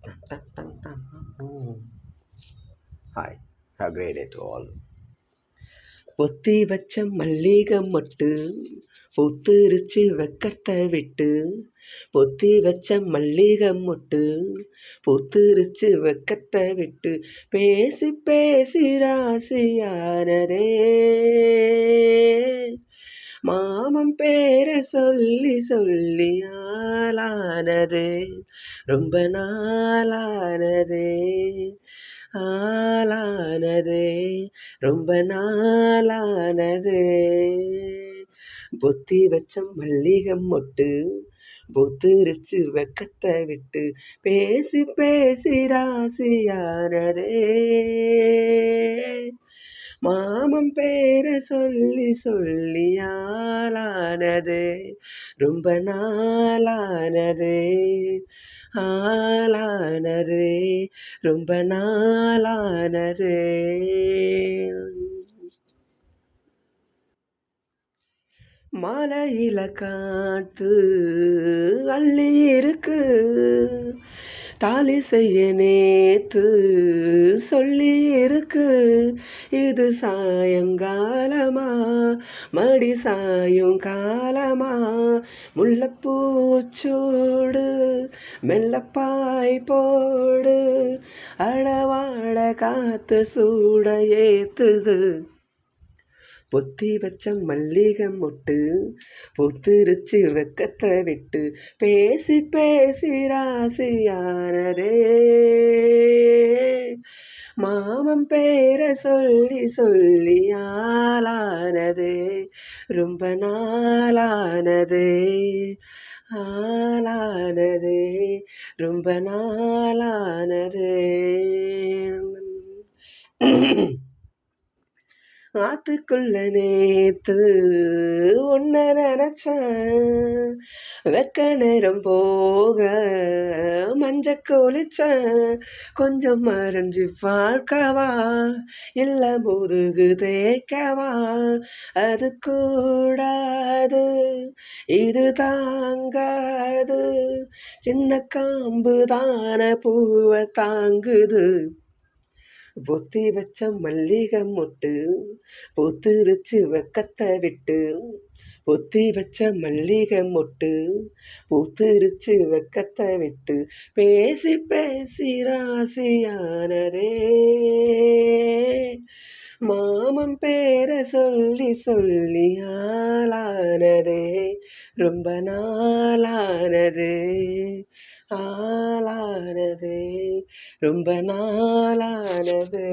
Dun, dun, dun, dun, dun. Hi, have a great day to all. பொத்தி வச்ச மல்லிகை மொட்டு பூத்துருச்சு வெக்கத்தை விட்டு. பொத்தி வச்ச மல்லிகை மொட்டு பூத்துருச்சு வெக்கத்தை விட்டு. பேசி பேசி ராசியானதே மாமன் பேரை சொல்லி சொல்லி ஆளானதே ரொம்ப நாளானதே ஆளானதே ரொம்ப நாளானதே. பொத்தி வச்ச மல்லிகை மொட்டு பூத்துருச்சு வெக்கத்தை விட்டு. பேசி பேசி ராசியானதே மாமன் பேரை சொல்லி சொல்லி ஆளானதே ரொம்ப நாளானதே ஆளானதே ரொம்ப நாளானதே. மலையில காற்று அள்ளி இருக்கு தாலி செய்ய நேத்து சொல்லி இருக்கு. இது சாயங்காலமா மடி சாயும் காலமா முல்லைப்பூச்சூடு மெல்லப்பாய் போடு அடவாட காத்து சூட ஏத்துது. பொத்தி வச்ச மல்லிகை மொட்டு பூத்துருச்சு வெக்கத்தை விட்டு. பேசி பேசி ராசியானதே மாமன் பேரை சொல்லி சொல்லி ஆளானதே ரொம்ப நாளானதே ஆளானதே ரொம்ப நாளானதே. ஆத்துக்குள்ள நேத்து உன்ன நினைச்சேன் வெக்க நேரம் போக மஞ்ச குளிச்சேன். கொஞ்சம் மறைஞ்சு பார்க்கவா இல்ல முதுகு தேய்க்கவா அது கூடாது இது தாங்காது சின்ன காம்பு தான பூவை தாங்குது. பொத்தி வச்ச மல்லிகை மொட்டு பூத்துருச்சு வெக்கத்தை விட்டு. பொத்தி வச்ச மல்லிகை மொட்டு பூத்துருச்சு வெக்கத்தை விட்டு. பேசி பேசி ராசியானதே மாமன் பேரை சொல்லி சொல்லி ஆளானதே ரொம்ப நாளானதே ஆளானதே ரொம்ப நாளானதே.